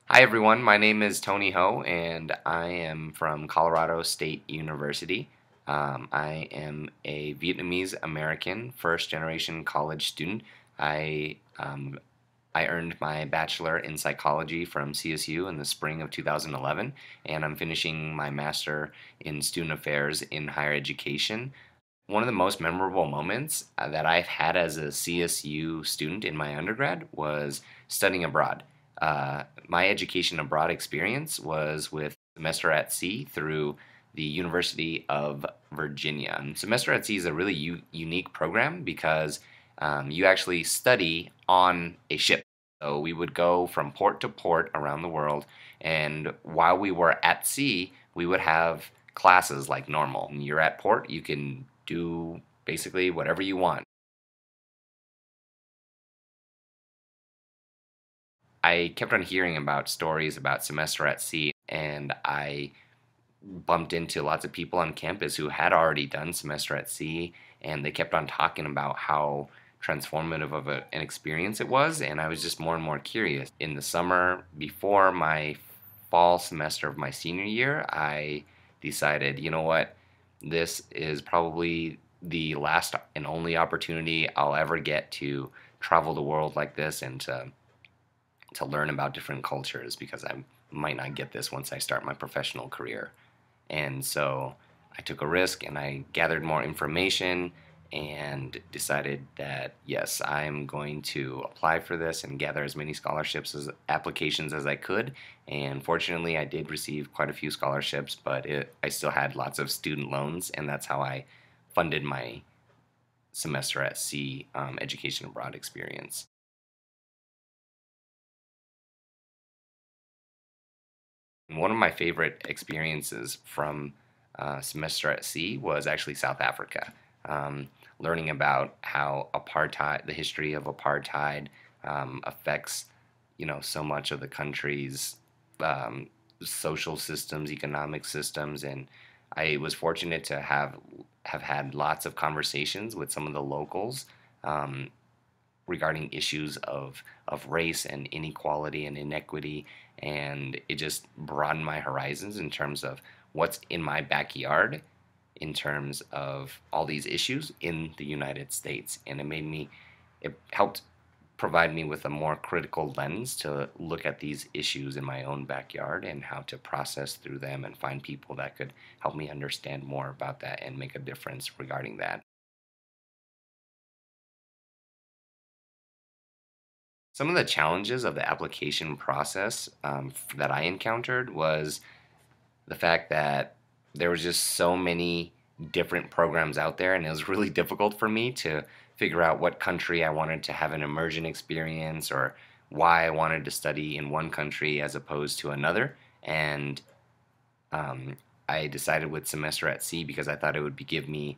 Hi everyone, my name is Tony Ho and I am from Colorado State University. I am a Vietnamese American first generation college student. I um, I earned my bachelor in psychology from CSU in the spring of 2011, and I'm finishing my master in student affairs in higher education. One of the most memorable moments that I've had as a CSU student in my undergrad was studying abroad. My education abroad experience was with Semester at Sea through the University of Virginia. And Semester at Sea is a really unique program because you actually study on a ship. So we would go from port to port around the world, and while we were at sea, we would have classes like normal. When you're at port, you can do basically whatever you want. I kept on hearing about stories about semester at sea, and I bumped into lots of people on campus who had already done semester at sea, and they kept on talking about how transformative of an experience it was, and I was just more and more curious. In the summer before my fall semester of my senior year, I decided, you know what, this is probably the last and only opportunity I'll ever get to travel the world like this and to learn about different cultures because I might not get this once I start my professional career. And so I took a risk and I gathered more information and decided that yes, I'm going to apply for this and gather as many scholarships as applications as I could. And fortunately, I did receive quite a few scholarships, but I still had lots of student loans, and that's how I funded my semester at sea education abroad experience. One of my favorite experiences from semester at sea was actually South Africa. Learning about how apartheid, the history of apartheid, affects, so much of the country's um, social systems, economic systems, and I was fortunate to have had lots of conversations with some of the locals um, regarding issues of race and inequality and inequity, and it just broadened my horizons in terms of what's in my backyard in terms of all these issues in the United States. And it helped provide me with a more critical lens to look at these issues in my own backyard and how to process through them and find people that could help me understand more about that and make a difference regarding that. Some of the challenges of the application process that I encountered was the fact that there was just so many different programs out there, and it was really difficult for me to figure out what country I wanted to have an immersion experience or why I wanted to study in one country as opposed to another. And um, I decided with semester at sea because I thought it would give me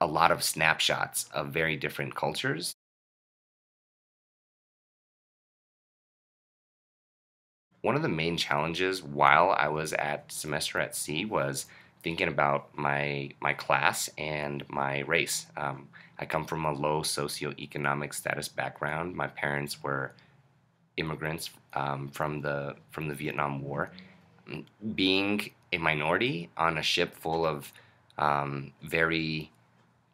a lot of snapshots of very different cultures. One of the main challenges while I was at semester at sea was thinking about my class and my race. I come from a low socioeconomic status background. My parents were immigrants from the Vietnam War. Being a minority on a ship full of very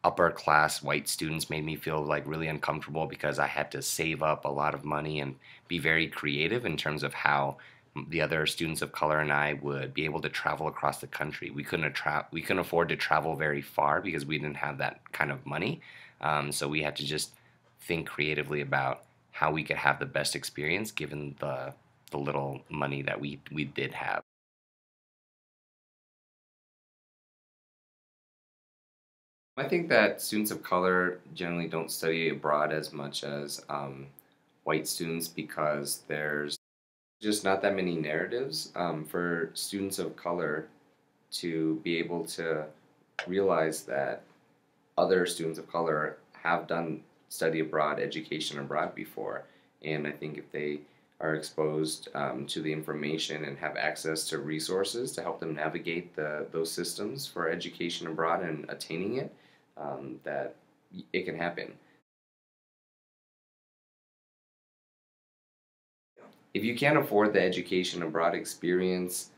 upper class white students made me feel like really uncomfortable because I had to save up a lot of money and be very creative in terms of how the other students of color and I would be able to travel across the country. We couldn't afford to travel very far because we didn't have that kind of money. So we had to just think creatively about how we could have the best experience given the little money that we did have. I think that students of color generally don't study abroad as much as white students because there's just not that many narratives for students of color to be able to realize that other students of color have done study abroad, education abroad before. And I think if they are exposed to the information and have access to resources to help them navigate those systems for education abroad and attaining it, that it can happen. If you can't afford the education abroad experience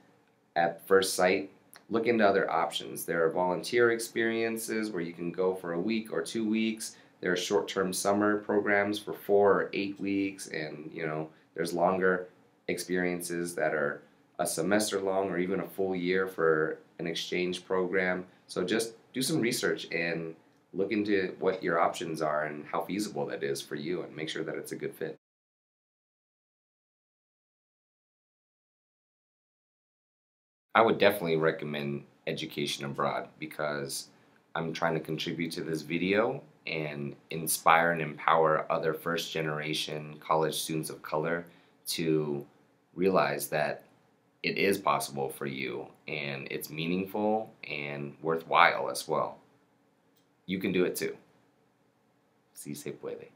at first sight, look into other options. There are volunteer experiences where you can go for a week or 2 weeks. There are short-term summer programs for 4 or 8 weeks, and there's longer experiences that are a semester long or even a full year for an exchange program. So just do some research and look into what your options are and how feasible that is for you, and make sure that it's a good fit. I would definitely recommend education abroad because I'm trying to contribute to this video and inspire and empower other first generation college students of color to realize that it is possible for you and it's meaningful and worthwhile as well. You can do it too. Si se puede.